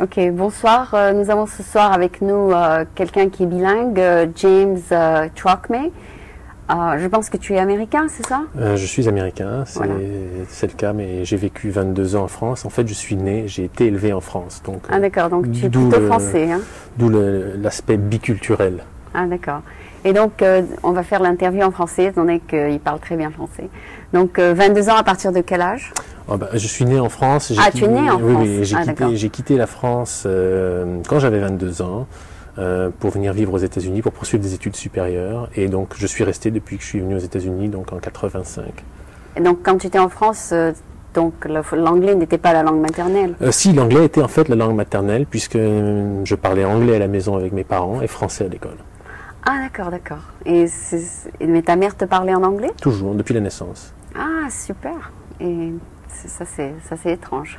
Ok, bonsoir. Nous avons ce soir avec nous quelqu'un qui est bilingue, James Trocmé. Je pense que tu es américain, c'est ça? Je suis américain, c'est Voilà. le cas, mais j'ai vécu 22 ans en France. En fait, je suis né, j'ai été élevé en France. Donc, Ah d'accord, donc tu es d'où plutôt français. Hein? D'où l'aspect biculturel. Ah d'accord. Et donc, on va faire l'interview en français, étant donné qu'il parle très bien français. Donc, 22 ans à partir de quel âge? Oh ben, je suis né en France. Ah, tu es né en France? Oui, Ah, j'ai quitté la France quand j'avais 22 ans pour venir vivre aux États-Unis, pour poursuivre des études supérieures. Et donc, je suis resté depuis que je suis venu aux États-Unis, donc en 85. Et donc, quand tu étais en France, donc l'anglais n'était pas la langue maternelle? Si, l'anglais était en fait la langue maternelle, puisque je parlais anglais à la maison avec mes parents et français à l'école. Ah d'accord, d'accord. Mais ta mère te parlait en anglais? Toujours, depuis la naissance. Ah super. Et ça c'est étrange.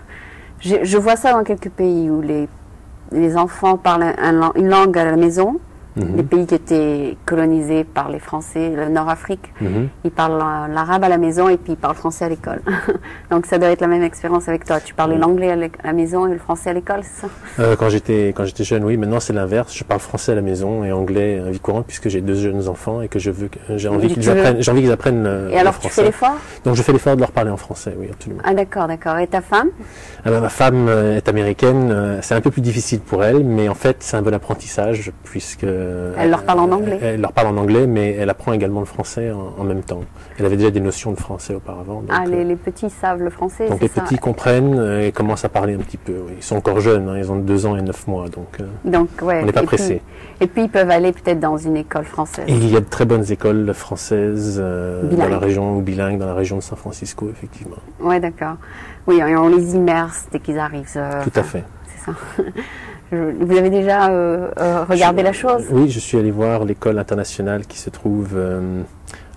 Je vois ça dans quelques pays où les enfants parlent une langue à la maison. Les pays qui étaient colonisés par les Français, le Nord-Afrique, ils parlent l'arabe à la maison et puis ils parlent français à l'école. Donc ça doit être la même expérience avec toi. Tu parlais l'anglais à la maison et le français à l'école, c'est ça? Quand j'étais jeune, oui. Maintenant c'est l'inverse. Je parle français à la maison et anglais à vie courante puisque j'ai 2 jeunes enfants et que j'ai envie qu'ils apprennent Et alors le français. tu fais l'effort? Donc je fais l'effort de leur parler en français, oui, absolument. Ah d'accord, d'accord. Et ta femme? Ma femme est américaine. C'est un peu plus difficile pour elle, mais en fait c'est un bon apprentissage puisque Elle leur parle en anglais? Elle leur parle en anglais, mais elle apprend également le français en même temps. Elle avait déjà des notions de français auparavant. Donc, les petits savent le français, donc c'est les ça? petits comprennent et commencent à parler un petit peu. Oui. Ils sont encore jeunes, hein, ils ont 2 ans et 9 mois, donc ouais, on n'est pas pressé. Et puis ils peuvent aller peut-être dans une école française. Et il y a de très bonnes écoles françaises dans la région, ou bilingues, dans la région de San Francisco, effectivement. Ouais, d'accord. Oui, et on les immerse dès qu'ils arrivent. Tout à fait. C'est ça. Vous avez déjà regardé la chose? Oui, je suis allé voir l'école internationale qui se trouve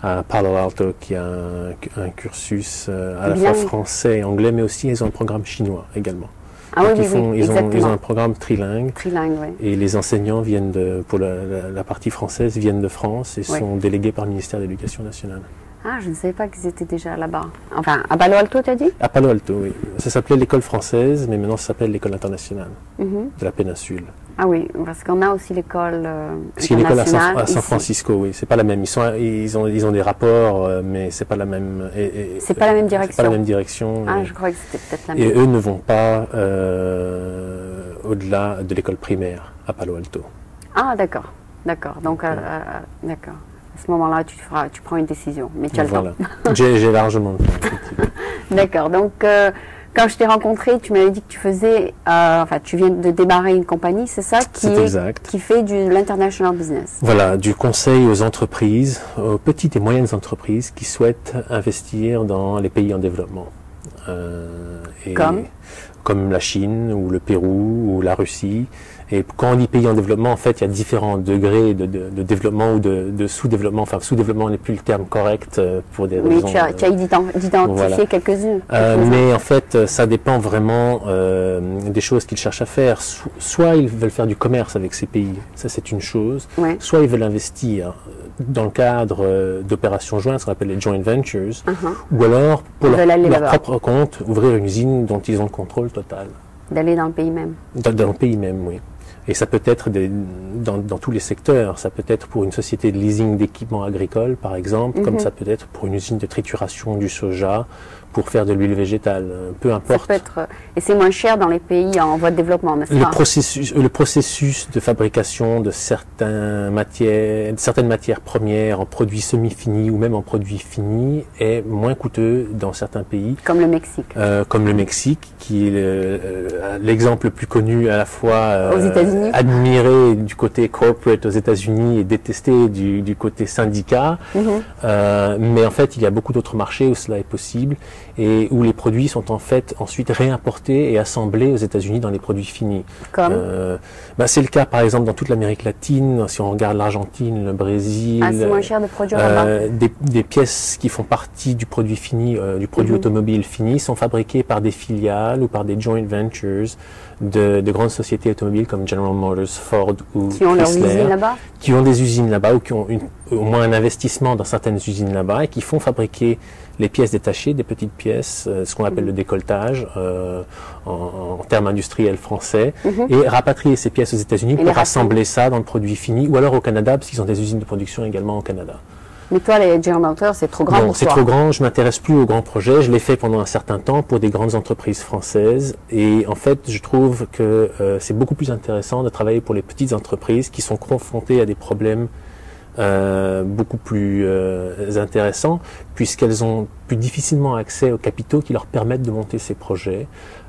à Palo Alto, qui a un cursus à la fois français et anglais, mais aussi ils ont un programme chinois également. Ah donc oui, ils ont un programme trilingue. Trilingue, oui. Et les enseignants viennent pour la partie française viennent de France et sont délégués par le ministère de l'Éducation nationale. Ah, je ne savais pas qu'ils étaient déjà là-bas. Enfin, à Palo Alto, tu as dit? À Palo Alto, oui. Ça s'appelait l'école française, mais maintenant ça s'appelle l'école internationale de la péninsule. Ah oui, parce qu'on a aussi l'école parce qu'il y a une école à San Francisco, oui. C'est pas la même. Ils ont des rapports, mais c'est pas la même. C'est pas la même direction. C'est pas la même direction. Ah, je croyais que c'était peut-être la même. Et eux ne vont pas au-delà de l'école primaire à Palo Alto. Ah, d'accord, d'accord. Donc, d'accord. À ce moment-là, tu prends une décision, mais tu as le temps. J'ai largement le temps. D'accord. Donc, quand je t'ai rencontré, tu m'avais dit que tu faisais, tu viens de démarrer une compagnie, c'est ça, qui fait de l'international business. Voilà, du conseil aux entreprises, aux petites et moyennes entreprises qui souhaitent investir dans les pays en développement. Comme la Chine ou le Pérou ou la Russie. Et quand on dit pays en développement, en fait, il y a différents degrés de développement ou de sous-développement. Enfin, sous-développement n'est plus le terme correct pour des raisons... Oui, tu as identifié quelques-unes. Mais en fait, ça dépend vraiment des choses qu'ils cherchent à faire. Soit ils veulent faire du commerce avec ces pays, ça c'est une chose. Soit ils veulent investir dans le cadre d'opérations jointes, ce qu'on appelle les joint ventures, ou alors, pour leur propre compte, ouvrir une usine dont ils ont le contrôle total. D'aller dans le pays même. Dans le pays même, oui. Et ça peut être dans tous les secteurs. Ça peut être pour une société de leasing d'équipements agricoles, par exemple, comme ça peut être pour une usine de trituration du soja, pour faire de l'huile végétale, peu importe. Et c'est moins cher dans les pays en voie de développement, n'est-ce pas? Le processus de fabrication de certaines matières premières en produits semi-finis ou même en produits finis est moins coûteux dans certains pays. Comme le Mexique. Comme le Mexique, qui est l'exemple le plus connu à la fois aux États-Unis, admiré du côté corporate aux États-Unis et détesté du côté syndicat. Mais en fait, il y a beaucoup d'autres marchés où cela est possible et où les produits sont en fait ensuite réimportés et assemblés aux États-Unis dans les produits finis. C'est le cas par exemple dans toute l'Amérique latine, si on regarde l'Argentine, le Brésil. Ah, c'est moins cher de produire là-bas. Des pièces qui font partie du produit fini, du produit automobile fini, sont fabriquées par des filiales ou par des joint ventures de grandes sociétés automobiles comme General Motors, Ford ou qui ont Chrysler, leurs usines là-bas, qui ont des usines là-bas ou qui ont au moins un investissement dans certaines usines là-bas et qui font fabriquer les pièces détachées, des petites pièces, ce qu'on appelle le décolletage en termes industriels français, et rapatrier ces pièces aux États-Unis pour assembler ça dans le produit fini, ou alors au Canada, parce qu'ils ont des usines de production également au Canada. Mais toi, les General Motors, c'est trop grand pour toi. C'est trop grand, je m'intéresse plus aux grands projets. Je l'ai fait pendant un certain temps pour des grandes entreprises françaises. Et en fait, je trouve que c'est beaucoup plus intéressant de travailler pour les petites entreprises qui sont confrontées à des problèmes beaucoup plus intéressants, puisqu'elles ont plus difficilement accès aux capitaux qui leur permettent de monter ces projets.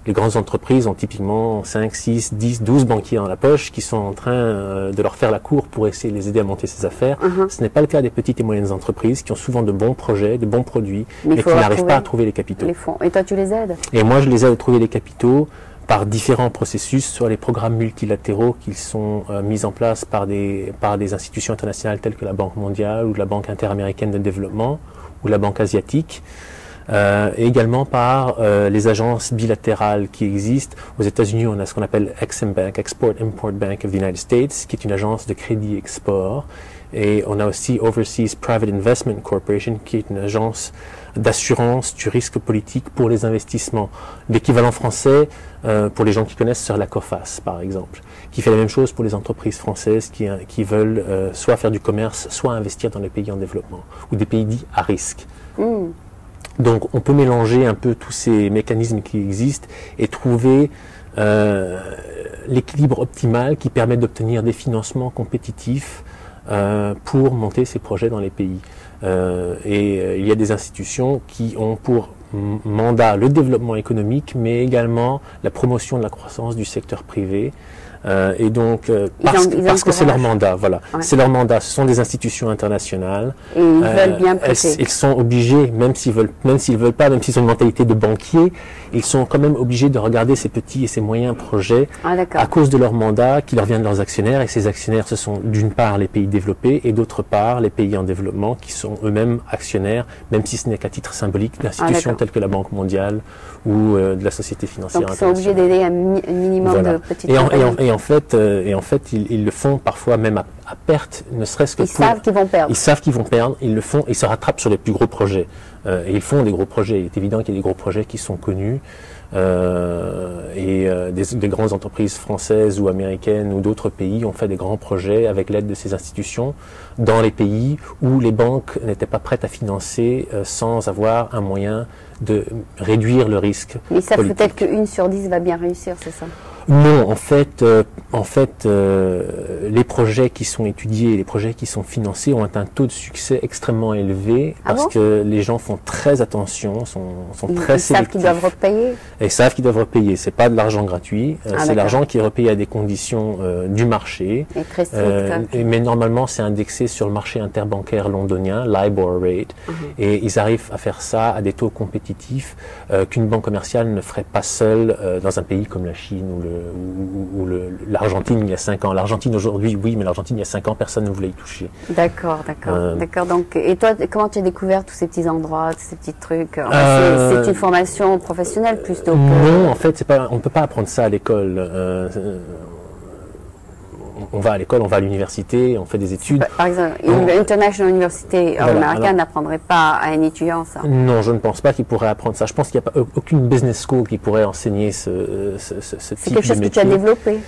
Les grandes entreprises ont typiquement 5, 6, 10, 12 banquiers dans la poche qui sont en train de leur faire la cour pour essayer de les aider à monter ces affaires. Ce n'est pas le cas des petites et moyennes entreprises qui ont souvent de bons projets, de bons produits, mais qui n'arrivent pas à trouver les capitaux. Les fonds. Et toi, tu les aides? Et moi, je les aide à trouver les capitaux par différents processus, soit les programmes multilatéraux qui sont mis en place par des institutions internationales telles que la Banque mondiale ou la Banque interaméricaine de développement ou la Banque asiatique, et également par les agences bilatérales qui existent. Aux États-Unis, on a ce qu'on appelle EXIM Bank, Export-Import Bank of the United States, qui est une agence de crédit export. Et on a aussi Overseas Private Investment Corporation, qui est une agence d'assurance du risque politique pour les investissements. L'équivalent français, pour les gens qui connaissent, serait la COFAS, par exemple, qui fait la même chose pour les entreprises françaises qui veulent soit faire du commerce, soit investir dans les pays en développement, ou des pays dits à risque. Donc on peut mélanger un peu tous ces mécanismes qui existent et trouver l'équilibre optimal qui permet d'obtenir des financements compétitifs pour monter ces projets dans les pays. Il y a des institutions qui ont pour mandat le développement économique, mais également la promotion de la croissance du secteur privé. Et donc, parce que c'est leur mandat, voilà. Ouais. C'est leur mandat, ce sont des institutions internationales. Et ils veulent bien prêter. Ils sont obligés, même s'ils veulent pas, même s'ils ont une mentalité de banquier, ils sont quand même obligés de regarder ces petits et ces moyens projets à cause de leur mandat qui leur vient de leurs actionnaires. Et ces actionnaires, ce sont d'une part les pays développés et d'autre part les pays en développement qui sont eux-mêmes actionnaires, même si ce n'est qu'à titre symbolique, d'institutions telles que la Banque mondiale ou de la Société financière internationale. Donc ils sont obligés d'aider un minimum de petites et en fait, ils le font parfois même à perte, ne serait-ce que Ils savent qu'ils vont perdre. Ils savent qu'ils vont perdre, ils le font, ils se rattrapent sur les plus gros projets. Et ils font des gros projets. Il est évident qu'il y a des gros projets qui sont connus. Des grandes entreprises françaises ou américaines ou d'autres pays ont fait des grands projets avec l'aide de ces institutions dans les pays où les banques n'étaient pas prêtes à financer sans avoir un moyen de réduire le risque. Mais ils savent peut-être qu'une sur 10 va bien réussir, c'est ça? Non, en fait, les projets qui sont étudiés, les projets qui sont financés ont un taux de succès extrêmement élevé parce que les gens font très attention, sont très sélectifs. Ils savent qu'ils doivent repayer. Ils savent qu'ils doivent repayer. C'est pas de l'argent gratuit, c'est l'argent qui est repayé à des conditions du marché. Et très strict. Mais normalement, c'est indexé sur le marché interbancaire londonien, LIBOR rate, et ils arrivent à faire ça à des taux compétitifs qu'une banque commerciale ne ferait pas seule dans un pays comme la Chine ou l'Argentine il y a 5 ans. L'Argentine aujourd'hui, oui, mais l'Argentine il y a 5 ans, personne ne voulait y toucher. D'accord. Donc, et toi, comment tu as découvert tous ces petits endroits, tous ces petits trucs? C'est une formation professionnelle plutôt que... Non, en fait, on ne peut pas apprendre ça à l'école. On va à l'école, on va à l'université, on fait des études. Par exemple, une international université américaine n'apprendrait pas à un étudiant ça? Non, je ne pense pas qu'il pourrait apprendre ça. Je pense qu'il n'y a pas aucune business school qui pourrait enseigner ce type de métier. C'est quelque chose que tu as développé?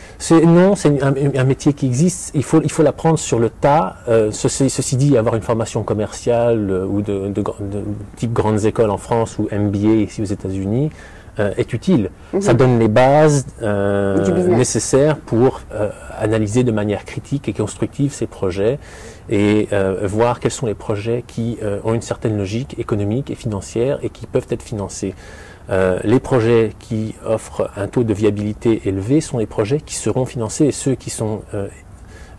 Non, c'est un métier qui existe. Il faut l'apprendre sur le tas. Ceci dit, avoir une formation commerciale ou de type grandes écoles en France ou MBA ici aux États-Unis est utile. Ça donne les bases nécessaires pour analyser de manière critique et constructive ces projets et voir quels sont les projets qui ont une certaine logique économique et financière et qui peuvent être financés. Les projets qui offrent un taux de viabilité élevé sont les projets qui seront financés et ceux qui sont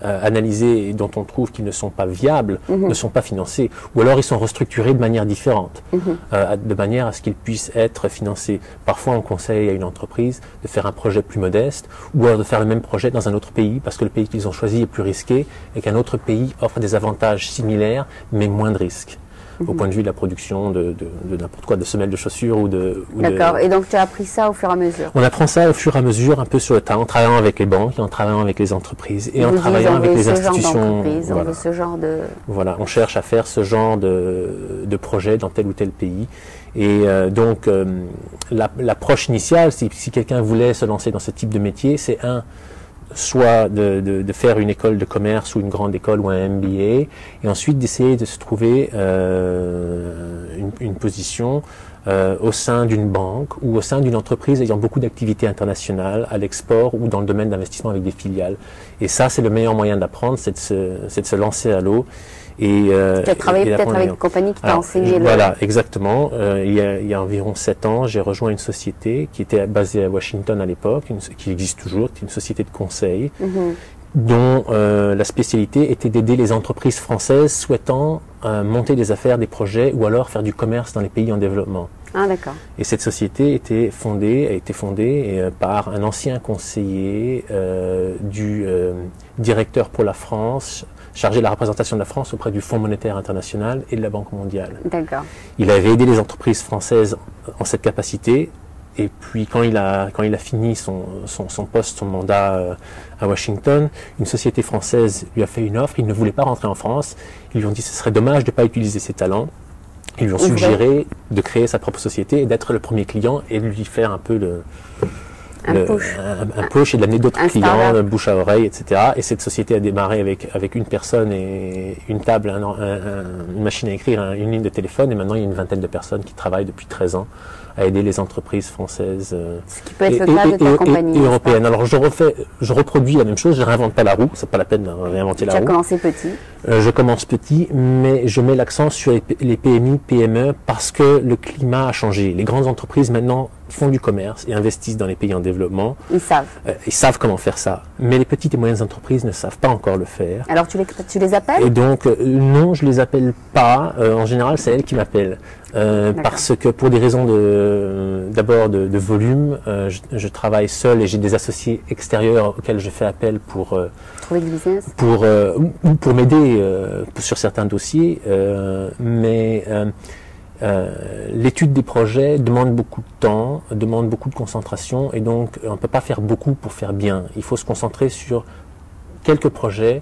analysés et dont on trouve qu'ils ne sont pas viables ne sont pas financés, ou alors ils sont restructurés de manière différente, de manière à ce qu'ils puissent être financés. Parfois on conseille à une entreprise de faire un projet plus modeste, ou alors de faire le même projet dans un autre pays, parce que le pays qu'ils ont choisi est plus risqué, et qu'un autre pays offre des avantages similaires, mais moins de risques. au point de vue de la production de n'importe quoi, de semelles de chaussures ou de... D'accord, et donc tu as appris ça au fur et à mesure? On apprend ça au fur et à mesure, un peu sur le tas, en travaillant avec les banques, en travaillant avec les entreprises et en travaillant avec les institutions. On veut ce genre de... Voilà, on cherche à faire ce genre de projet dans tel ou tel pays. Et donc, l'approche initiale, si quelqu'un voulait se lancer dans ce type de métier, c'est soit de faire une école de commerce ou une grande école ou un MBA, et ensuite d'essayer de se trouver une position au sein d'une banque ou au sein d'une entreprise ayant beaucoup d'activités internationales à l'export ou dans le domaine d'investissement avec des filiales. Et ça, c'est le meilleur moyen d'apprendre, c'est de se lancer à l'eau. Tu as travaillé peut-être avec une compagnie qui t'a enseigné Voilà, exactement. Il y a environ 7 ans, j'ai rejoint une société qui était basée à Washington à l'époque, qui existe toujours, qui est une société de conseil, dont la spécialité était d'aider les entreprises françaises souhaitant monter des affaires, des projets ou alors faire du commerce dans les pays en développement. Ah, d'accord. Et cette société a été fondée par un ancien conseiller du directeur pour la France, chargé de la représentation de la France auprès du Fonds monétaire international et de la Banque mondiale. D'accord. Il avait aidé les entreprises françaises en cette capacité, et puis quand il a fini son poste, son mandat à Washington, une société française lui a fait une offre. Il ne voulait pas rentrer en France. Ils lui ont dit que ce serait dommage de ne pas utiliser ses talents. Ils lui ont suggéré de créer sa propre société et d'être le premier client et de lui faire un peu un push et de l'amener d'autres clients, de bouche à oreille, etc. Et cette société a démarré avec une personne et une table, une machine à écrire, une ligne de téléphone, et maintenant il y a une vingtaine de personnes qui travaillent depuis 13 ans à aider les entreprises françaises ce qui peut être le cas de ta compagnie, et européennes. Alors je reproduis la même chose, je réinvente pas la roue, c'est pas la peine de réinventer la roue. Tu as commencé petit. Je commence petit, mais je mets l'accent sur les PMI, PME, parce que le climat a changé. Les grandes entreprises maintenant font du commerce et investissent dans les pays en développement. Ils savent. Ils savent comment faire ça. Mais les petites et moyennes entreprises ne savent pas encore le faire. Alors tu les appelles? Et donc, non, je les appelle pas. En général, c'est elles qui m'appellent. Parce que pour des raisons d'abord de volume, je travaille seul et j'ai des associés extérieurs auxquels je fais appel pour trouver du business, pour m'aider sur certains dossiers. Mais l'étude des projets demande beaucoup de temps, demande beaucoup de concentration, et donc on ne peut pas faire beaucoup pour faire bien. Il faut se concentrer sur quelques projets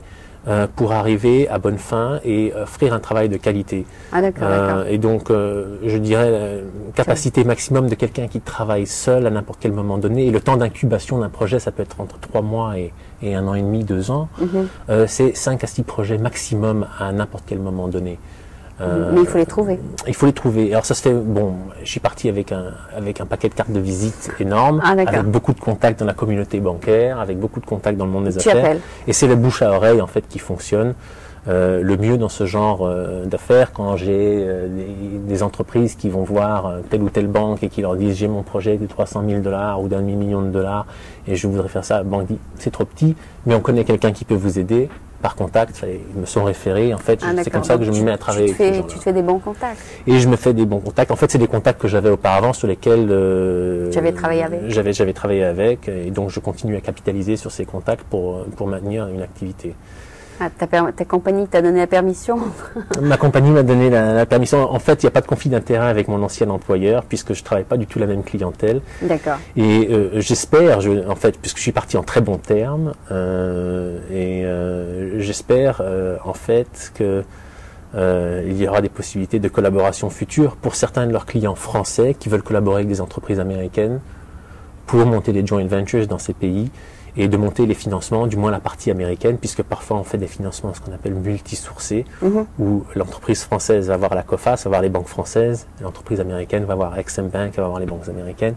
pour arriver à bonne fin et offrir un travail de qualité. Ah, d'accord. Et donc, je dirais, capacité maximum de quelqu'un qui travaille seul à n'importe quel moment donné. Et le temps d'incubation d'un projet, ça peut être entre 3 mois et 1 an et demi, 2 ans. C'est 5 à 6 projets maximum à n'importe quel moment donné. Mais il faut les trouver. Il faut les trouver. Alors ça se fait, bon, je suis parti avec un paquet de cartes de visite énorme, avec beaucoup de contacts dans la communauté bancaire, avec beaucoup de contacts dans le monde des affaires. Et c'est le bouche à oreille en fait qui fonctionne le mieux dans ce genre d'affaires. Quand j'ai des entreprises qui vont voir telle ou telle banque et qui leur disent j'ai mon projet de 300 000 $ ou d'1 demi-million de dollars et je voudrais faire ça, la banque dit c'est trop petit, mais on connaît quelqu'un qui peut vous aider. Par contact, ils me sont référés. En fait, c'est comme ça que je me mets à travailler. Tu te fais des bons contacts. Et je me fais des bons contacts. En fait, c'est des contacts que j'avais auparavant sur lesquels j'avais travaillé avec. J'avais travaillé avec, et donc je continue à capitaliser sur ces contacts pour maintenir une activité. Ah, ta compagnie t'a donné la permission? Ma compagnie m'a donné la permission. En fait, il n'y a pas de conflit d'intérêt avec mon ancien employeur puisque je ne travaille pas du tout la même clientèle. D'accord. Et j'espère, en fait, puisque je suis parti en très bons termes, j'espère en fait que il y aura des possibilités de collaboration future pour certains de leurs clients français qui veulent collaborer avec des entreprises américaines pour monter des joint ventures dans ces pays et de monter les financements, du moins la partie américaine, puisque parfois on fait des financements, ce qu'on appelle multisourcés, où l'entreprise française va avoir la COFAS, va avoir les banques françaises, l'entreprise américaine va avoir Ex-Im Bank, va avoir les banques américaines,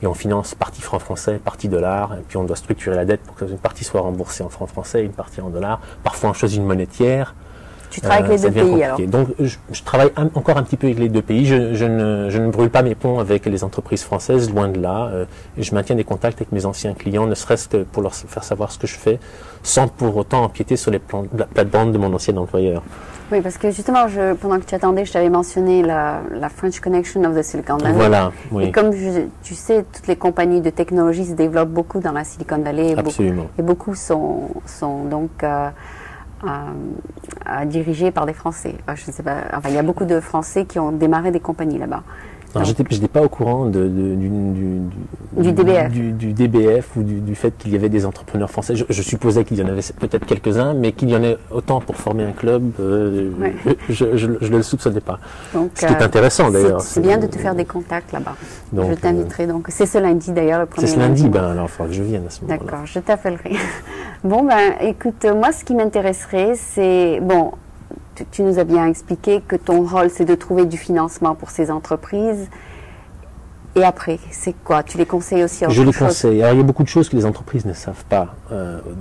et on finance partie franc français, partie dollar, et puis on doit structurer la dette pour que une partie soit remboursée en franc français, une partie en dollars. Parfois on choisit une monnaie tiers. Tu travailles avec les deux pays alors? Donc je travaille encore un petit peu avec les deux pays. Je ne brûle pas mes ponts avec les entreprises françaises, loin de là. Je maintiens des contacts avec mes anciens clients, ne serait-ce que pour leur faire savoir ce que je fais, sans pour autant empiéter sur la plate-bande de mon ancien employeur. Oui, parce que justement, pendant que tu attendais, je t'avais mentionné la French Connection of the Silicon Valley. Voilà, oui. Et comme tu sais, toutes les compagnies de technologie se développent beaucoup dans la Silicon Valley. Absolument. Et beaucoup sont donc dirigées par des Français. Enfin, je ne sais pas. Enfin, il y a beaucoup de Français qui ont démarré des compagnies là-bas. Je n'étais pas au courant du DBF. Du DBF ou du fait qu'il y avait des entrepreneurs français. Je supposais qu'il y en avait peut-être quelques-uns, mais qu'il y en ait autant pour former un club, je ne le soupçonnais pas. Donc, ce qui est intéressant d'ailleurs. C'est bien de te faire des contacts là-bas. Je t'inviterai. Donc c'est ce lundi d'ailleurs, le premier lundi. C'est ce lundi, alors il faudra que je vienne à ce moment-là. D'accord, je t'appellerai. Bon, écoute, moi ce qui m'intéresserait, c'est... Bon, tu nous as bien expliqué que ton rôle, c'est de trouver du financement pour ces entreprises. Et après, c'est quoi? Tu les conseilles aussi à autre chose? Je les conseille. Alors, il y a beaucoup de choses que les entreprises ne savent pas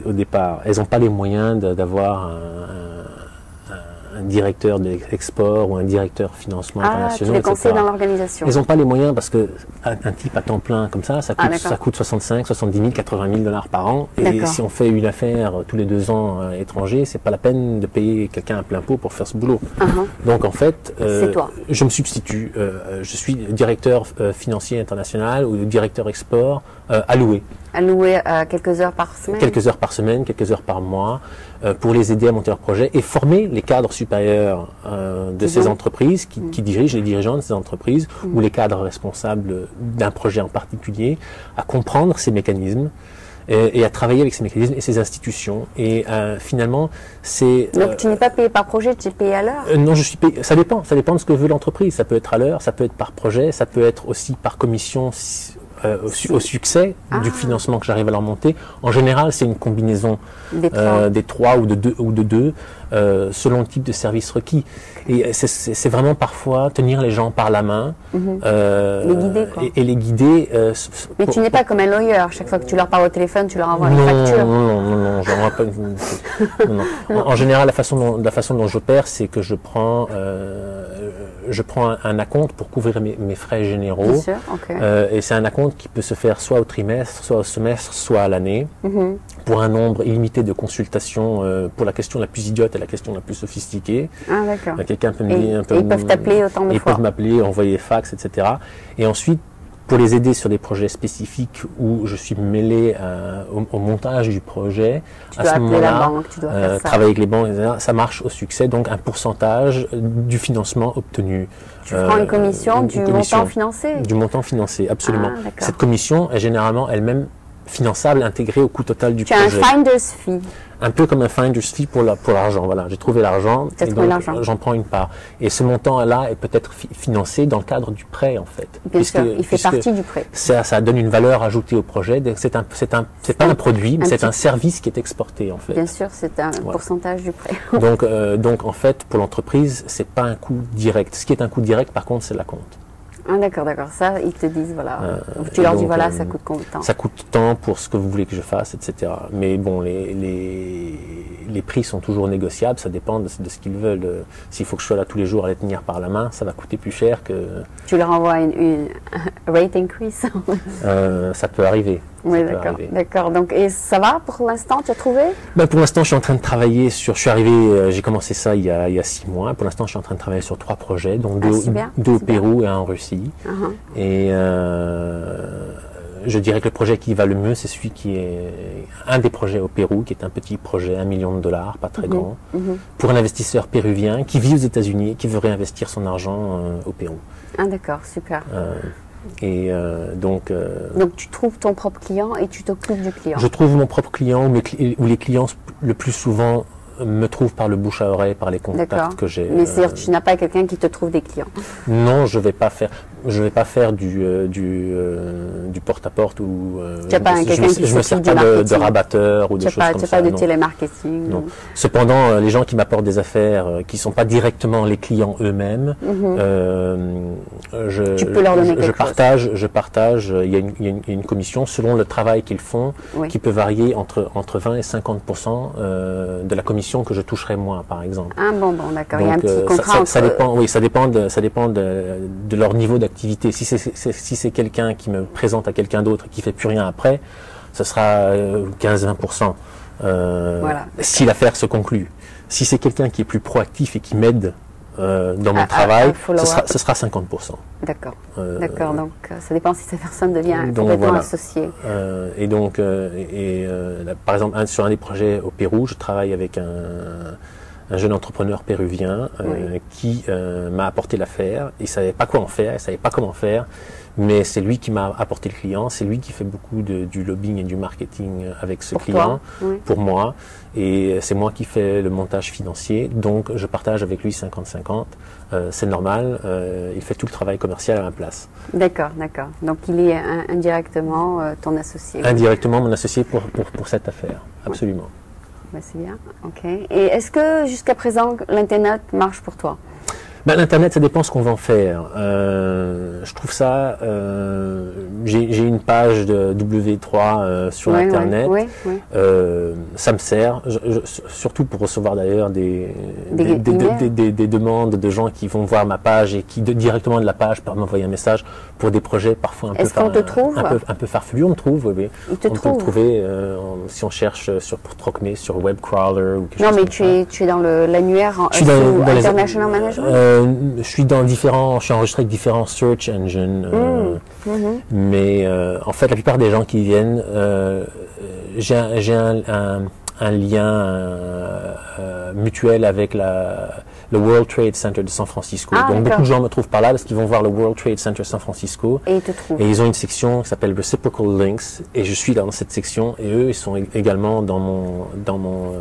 au départ. Elles n'ont pas les moyens d'avoir un directeur d'export ou un directeur financement international. Tu les conseilles dans l'organisation? Ils n'ont pas les moyens parce que un type à temps plein comme ça coûte 65, 70 000, 80 000 $ par an. Et si on fait une affaire tous les 2 ans à l'étranger, c'est pas la peine de payer quelqu'un à plein pot pour faire ce boulot. Donc en fait, je me substitue. Je suis directeur financier international ou directeur export alloué. Alloué à quelques heures par semaine? Quelques heures par semaine, quelques heures par mois, pour les aider à monter leur projet et former les cadres supérieurs de ces entreprises qui dirigent les dirigeants de ces entreprises ou les cadres responsables d'un projet en particulier à comprendre ces mécanismes et à travailler avec ces mécanismes et ces institutions. Et finalement, c'est... Donc tu n'es pas payé par projet, tu es payé à l'heure? Non, je suis payé... Ça dépend de ce que veut l'entreprise. Ça peut être à l'heure, ça peut être par projet, ça peut être aussi par commission au succès du financement que j'arrive à leur monter. En général, c'est une combinaison des trois ou de deux, selon le type de service requis. Et c'est vraiment parfois tenir les gens par la main, les guider, quoi. Et les guider. Mais tu n'es pas comme un lawyer. Chaque fois que tu leur parles au téléphone, tu leur envoies une facture. Non, j'en envoie pas non. En général, la façon dont j'opère, c'est que je prends un acompte pour couvrir mes frais généraux. Bien sûr, et c'est un acompte qui peut se faire soit au trimestre, soit au semestre, soit à l'année, pour un nombre illimité de consultations pour la question la plus idiote et la question la plus sophistiquée. Ah, d'accord. Quelqu'un peut me dire... Et ils peuvent t'appeler autant de fois. Ils peuvent m'appeler, envoyer des fax, etc. Et ensuite, pour les aider sur des projets spécifiques où je suis mêlé au montage du projet, à ce moment-là, travailler avec les banques, etc., ça marche au succès, donc un pourcentage du financement obtenu. Tu prends une commission du montant financé? Du montant financé, absolument. Cette commission est généralement elle-même finançable, intégrée au coût total du projet. Tu as un finder's fee. Un peu comme un finder's fee pour l'argent. Voilà, j'ai trouvé l'argent et donc j'en prends une part. Et ce montant-là est peut-être financé dans le cadre du prêt, en fait. Bien sûr, il fait partie du prêt. Ça donne une valeur ajoutée au projet. C'est pas un produit, mais c'est un service qui est exporté, en fait. Bien sûr, c'est un pourcentage du prêt. donc en fait, pour l'entreprise, c'est pas un coût direct. Ce qui est un coût direct, par contre, c'est l'acompte. Ah, d'accord. Ça, ils te disent, voilà. Tu leur dis, voilà, ça coûte combien de temps? Ça coûte tant pour ce que vous voulez que je fasse, etc. Mais bon, les prix sont toujours négociables, ça dépend de ce qu'ils veulent. S'il faut que je sois là tous les jours à les tenir par la main, ça va coûter plus cher que... Tu leur envoies une rate increase? Ça peut arriver. Oui, d'accord. Donc, et ça va pour l'instant, tu as trouvé? Pour l'instant, je suis en train de travailler sur... Je suis arrivé, j'ai commencé ça il y a 6 mois. Pour l'instant, je suis en train de travailler sur 3 projets, donc 2 au Pérou et 1 en Russie. Et je dirais que le projet qui va le mieux, c'est celui qui est un des projets au Pérou, qui est un petit projet, $1 million, pas très grand, pour un investisseur péruvien qui vit aux États-Unis et qui veut réinvestir son argent au Pérou. Ah, d'accord, super. Donc tu trouves ton propre client et tu t'occupes du client? Je trouve mon propre client où les clients le plus souvent me trouvent par le bouche à oreille, par les contacts que j'ai. Mais c'est-à-dire que tu n'as pas quelqu'un qui te trouve des clients? Non, je vais pas faire du porte-à-porte ou je me sers pas de rabatteur ou de choses comme ça. Tu n'as pas de télémarketing? Non. Cependant, les gens qui m'apportent des affaires qui ne sont pas directement les clients eux-mêmes, tu peux leur donner je partage. Il y a une commission selon le travail qu'ils font, qui peut varier entre 20 et 50% de la commission que je toucherai moi, par exemple. Ah bon, d'accord. Il y a un petit contrat. Ça dépend de leur niveau d'activité. Si c'est quelqu'un qui me présente à quelqu'un d'autre et qui fait plus rien après, ce sera 15-20%. Si l'affaire se conclut. Si c'est quelqu'un qui est plus proactif et qui m'aide dans mon travail, ce sera 50%. D'accord. D'accord. Donc ça dépend si cette personne devient complètement associée. Et donc, par exemple, sur un des projets au Pérou, je travaille avec un jeune entrepreneur péruvien qui m'a apporté l'affaire. Il savait pas quoi en faire, il savait pas comment faire, mais c'est lui qui m'a apporté le client. C'est lui qui fait beaucoup du lobbying et du marketing avec ce client pour moi. Et c'est moi qui fais le montage financier. Donc je partage avec lui 50-50. C'est normal. Il fait tout le travail commercial à ma place. D'accord, d'accord. Donc il est indirectement ton associé. Indirectement mon associé pour cette affaire. Absolument. Ben, c'est bien, ok. Et est-ce que jusqu'à présent l'Internet marche pour toi? Ben, L'Internet, ça dépend ce qu'on va en faire. Je trouve ça... j'ai une page de W3 sur Internet. Ça me sert, surtout pour recevoir d'ailleurs des demandes de gens qui vont voir ma page et qui directement de la page peuvent m'envoyer un message pour des projets parfois un peu farfelus. On me trouve, oui. On peut me trouver si on cherche pour Trocmé, sur Webcrawler ou quelque chose comme ça. Non, mais tu es dans l'annuaire International Management. Je suis enregistré avec différents search engines, mais en fait la plupart des gens qui viennent, j'ai un lien mutuel avec le World Trade Center de San Francisco. Donc beaucoup de gens me trouvent par là parce qu'ils vont voir le World Trade Center San Francisco et ils ont une section qui s'appelle Reciprocal Links et je suis là dans cette section et eux ils sont également dans mon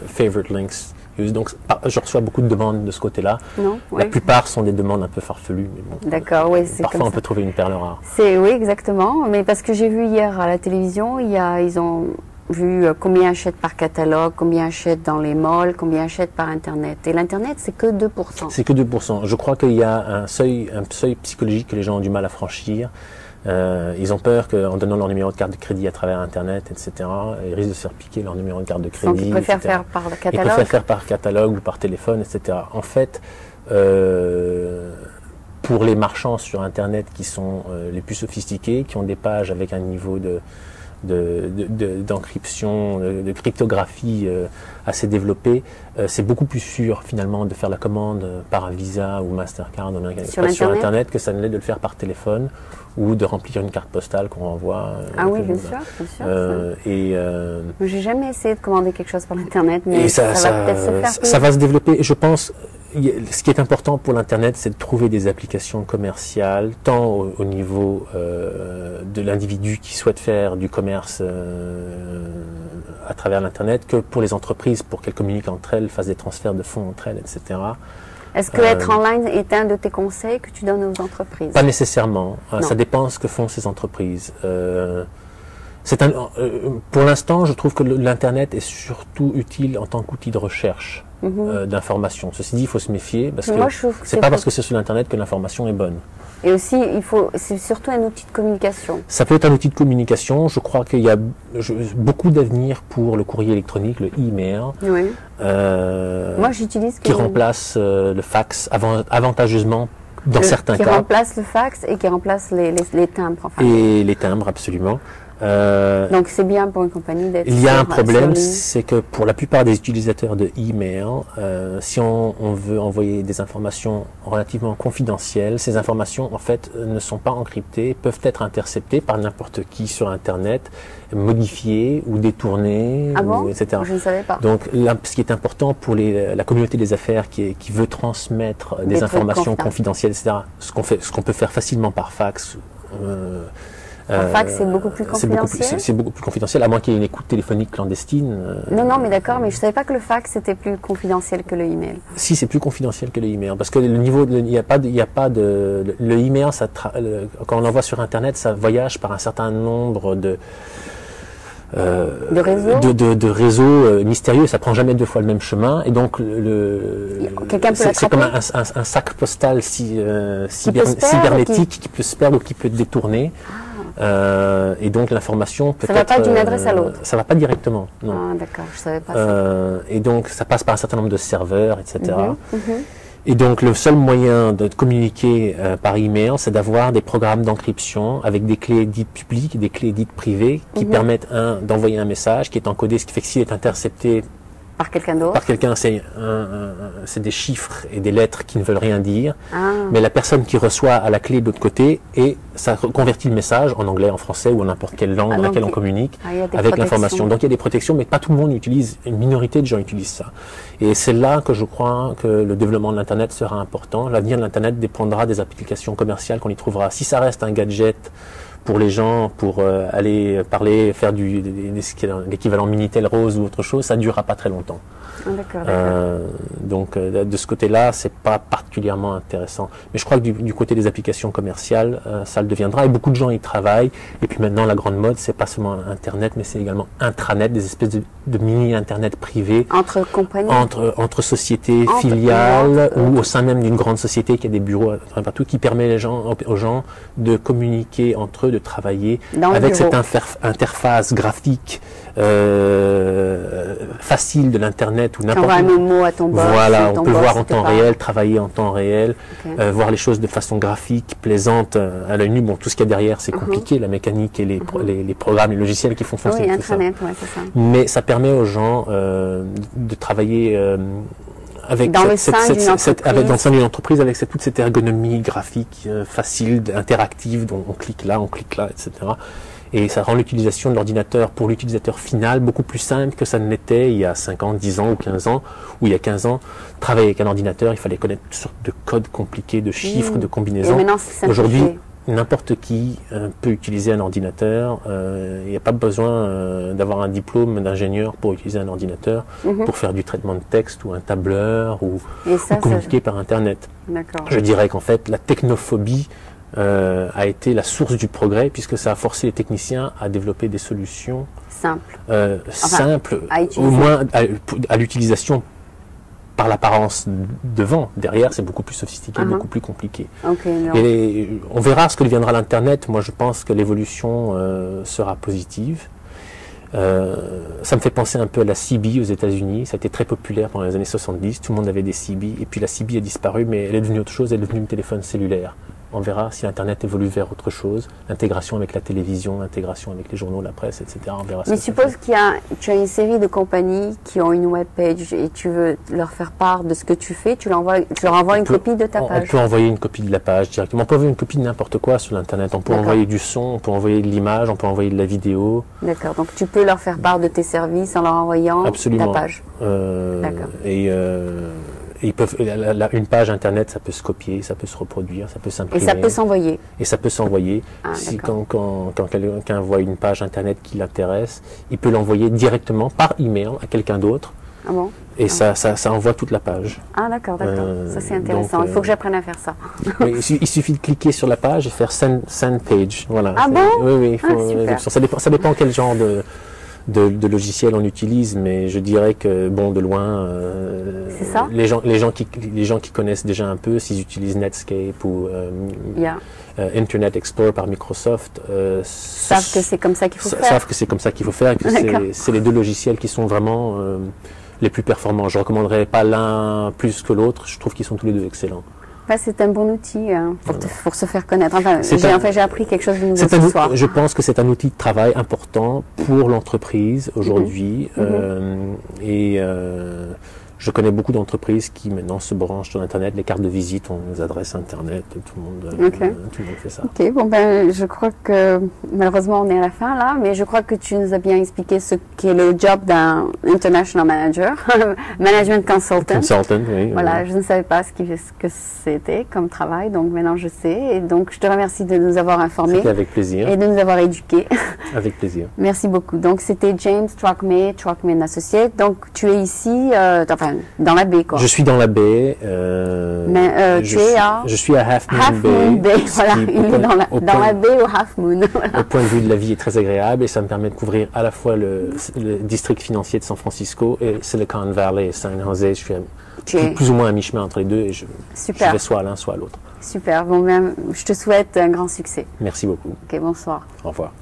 Favorite Links. Donc, je reçois beaucoup de demandes de ce côté-là. La plupart sont des demandes un peu farfelues. Mais bon, d'accord, parfois, on peut trouver une perle rare. Oui, exactement. Mais parce que j'ai vu hier à la télévision, ils ont vu combien achètent par catalogue, combien achètent dans les malls, combien achètent par Internet. Et l'Internet, c'est que 2%. C'est que 2%. Je crois qu'il y a un seuil psychologique que les gens ont du mal à franchir. Ils ont peur qu'en donnant leur numéro de carte de crédit à travers Internet, etc., ils risquent de se faire piquer leur numéro de carte de crédit. Donc ils préfèrent faire par catalogue. Ils préfèrent faire par catalogue ou par téléphone, etc. En fait, pour les marchands sur Internet qui sont les plus sophistiqués, qui ont des pages avec un niveau d'encryption, de cryptographie assez développé, c'est beaucoup plus sûr finalement de faire la commande par un Visa ou Mastercard ou American Express sur Internet que ça ne l'est de le faire par téléphone ou de remplir une carte postale qu'on renvoie. Oui, bien sûr. J'ai jamais essayé de commander quelque chose par Internet, mais ça va peut-être se faire. Ça va se développer, je pense. Ce qui est important pour l'Internet, c'est de trouver des applications commerciales, tant au niveau de l'individu qui souhaite faire du commerce à travers l'Internet, que pour les entreprises, pour qu'elles communiquent entre elles, fassent des transferts de fonds entre elles, etc. Est-ce que être en ligne est un de tes conseils que tu donnes aux entreprises? Pas nécessairement. Ça dépend de ce que font ces entreprises. Pour l'instant, je trouve que l'Internet est surtout utile en tant qu'outil de recherche d'information. Ceci dit, il faut se méfier parce que c'est pas parce que c'est sur l'Internet que l'information est bonne. Et aussi, c'est surtout un outil de communication. Ça peut être un outil de communication. Je crois qu'il y a beaucoup d'avenir pour le courrier électronique, le e-mail. Oui. Moi, j'utilise qui remplace le fax avantageusement dans certains cas. Qui remplace le fax et qui remplace les timbres. Enfin. Et les timbres, absolument. Donc c'est bien pour une compagnie d'être. Il y a un problème, c'est que pour la plupart des utilisateurs de e-mail, si on veut envoyer des informations relativement confidentielles, ces informations en fait ne sont pas encryptées, peuvent être interceptées par n'importe qui sur Internet, modifiées ou détournées, etc. Je ne savais pas. Donc là, ce qui est important pour la communauté des affaires qui veut transmettre des informations confidentielles, etc. Ce qu'on peut faire facilement par fax. Un fax, c'est beaucoup plus confidentiel. C'est beaucoup plus confidentiel, à moins qu'il y ait une écoute téléphonique clandestine. Non, mais d'accord, mais je ne savais pas que le fax était plus confidentiel que le email. Si, c'est plus confidentiel que le email, parce que le niveau, il n'y a pas de, le email, quand on l'envoie sur Internet, ça voyage par un certain nombre de réseaux mystérieux, ça prend jamais deux fois le même chemin, et donc c'est comme un sac postal cybernétique qui peut se perdre ou qui peut détourner. Et donc l'information peut être... Ça ne va pas d'une adresse à l'autre. Ça ne va pas directement, non. Ah d'accord, je ne savais pas ça. Et donc ça passe par un certain nombre de serveurs, etc. Et donc le seul moyen de communiquer par email, c'est d'avoir des programmes d'encryption avec des clés dites publiques et des clés dites privées qui permettent d'envoyer un message qui est encodé, ce qui fait que s'il est intercepté Par quelqu'un d'autre? Par quelqu'un, c'est des chiffres et des lettres qui ne veulent rien dire, mais la personne qui reçoit à la clé de l'autre côté, et ça convertit le message en anglais, en français ou en n'importe quelle langue dans laquelle on communique avec l'information. Donc il y a des protections, mais pas tout le monde utilise, une minorité de gens utilisent ça. Et c'est là que je crois que le développement de l'Internet sera important. L'avenir de l'Internet dépendra des applications commerciales qu'on y trouvera. Si ça reste un gadget pour les gens, pour aller parler, faire l'équivalent Minitel Rose ou autre chose, ça ne durera pas très longtemps. Donc de ce côté-là, c'est pas particulièrement intéressant. Mais je crois que du côté des applications commerciales, ça le deviendra. Et beaucoup de gens y travaillent. Et puis maintenant, la grande mode, c'est pas seulement Internet, mais c'est également intranet, des espèces de mini-Internet privés. Entre compagnies, entre sociétés, filiales, ou au sein même d'une grande société qui a des bureaux partout, qui permet aux gens de communiquer entre eux, de travailler avec cette interface graphique facile de l'Internet ou n'importe quoi. Un mot à ton boss. Voilà, on peut voir en temps réel, travailler en temps réel, voir les choses de façon graphique, plaisante à l'œil nu. Bon, tout ce qu'il y a derrière, c'est compliqué, la mécanique et les programmes, les logiciels qui font fonctionner tout Intranet, ça. Ouais, c'est ça. Mais ça permet aux gens de travailler avec dans le sein d'une entreprise, avec toute cette ergonomie graphique facile, interactive, dont on clique là, etc. Et ça rend l'utilisation de l'ordinateur pour l'utilisateur final beaucoup plus simple que ça ne l'était il y a 5 ans, 10 ans ou 15 ans, ou il y a 15 ans. Travailler avec un ordinateur, il fallait connaître toutes sortes de codes compliqués, de chiffres, de combinaisons. Aujourd'hui, n'importe qui peut utiliser un ordinateur. Il n'y a pas besoin d'avoir un diplôme d'ingénieur pour utiliser un ordinateur, pour faire du traitement de texte ou un tableur ou communiquer par Internet. Je dirais qu'en fait, la technophobie a été la source du progrès, puisque ça a forcé les techniciens à développer des solutions simples, au moins à l'utilisation par l'apparence devant. Derrière, c'est beaucoup plus sophistiqué, beaucoup plus compliqué. Et on verra ce que deviendra l'Internet. Moi, je pense que l'évolution sera positive. Ça me fait penser un peu à la CB aux États-Unis. Ça a été très populaire pendant les années 70. Tout le monde avait des CB. Et puis la CB a disparu, mais elle est devenue autre chose. Elle est devenue le téléphone cellulaire. On verra si Internet évolue vers autre chose. L'intégration avec la télévision, l'intégration avec les journaux, la presse, etc. On verra. Mais suppose tu as une série de compagnies qui ont une webpage et tu veux leur faire part de ce que tu fais, tu leur envoies une copie de ta page. On peut envoyer une copie de la page directement. On peut envoyer une copie de n'importe quoi sur l'Internet. On peut envoyer du son, on peut envoyer de l'image, on peut envoyer de la vidéo. D'accord. Donc tu peux leur faire part de tes services en leur envoyant ta page. D'accord. Ils peuvent, une page Internet, ça peut se copier, ça peut se reproduire, ça peut s'imprimer. Et ça peut s'envoyer. Et ça peut s'envoyer. Quand quelqu'un voit une page Internet qui l'intéresse, il peut l'envoyer directement par email à quelqu'un d'autre. Ah bon? Et ça envoie toute la page. Ah d'accord. Ça c'est intéressant. Il faut que j'apprenne à faire ça. Oui, il suffit de cliquer sur la page et faire send page. Voilà. Ah bon? Oui, ça dépend quel genre de logiciels on utilise, mais je dirais que de loin, les gens qui connaissent déjà un peu, s'ils utilisent Netscape ou Internet Explorer par Microsoft, savent que c'est comme ça qu'il faut faire. Savent que c'est comme ça qu'il faut faire, et que c'est les deux logiciels qui sont vraiment les plus performants. Je ne recommanderais pas l'un plus que l'autre. Je trouve qu'ils sont tous les deux excellents. C'est un bon outil pour se faire connaître. J'ai appris quelque chose de nouveau ce soir. Je pense que c'est un outil de travail important pour l'entreprise aujourd'hui. Je connais beaucoup d'entreprises qui maintenant se branchent sur Internet. Les cartes de visite ont des adresses Internet. Tout le monde fait ça. Ok, je crois que malheureusement on est à la fin là, mais je crois que tu nous as bien expliqué ce qu'est le job d'un international manager, management consultant. Oui. Voilà, je ne savais pas ce que c'était comme travail, donc maintenant je sais. Et donc je te remercie de nous avoir informés. C'était avec plaisir. Et de nous avoir éduqués. Avec plaisir. Merci beaucoup. Donc c'était James Trocmé Associates. Donc tu es ici, dans la baie, quoi. Je suis dans la baie. Je suis à Half Moon Bay. Voilà, il est dans la baie au Half Moon. Voilà. Le point de vue de la vie est très agréable et ça me permet de couvrir à la fois le district financier de San Francisco et Silicon Valley et San Jose. Je suis plus ou moins à mi-chemin entre les deux et je vais soit à l'un, soit à l'autre. Super. Je te souhaite un grand succès. Merci beaucoup. Ok, bonsoir. Au revoir.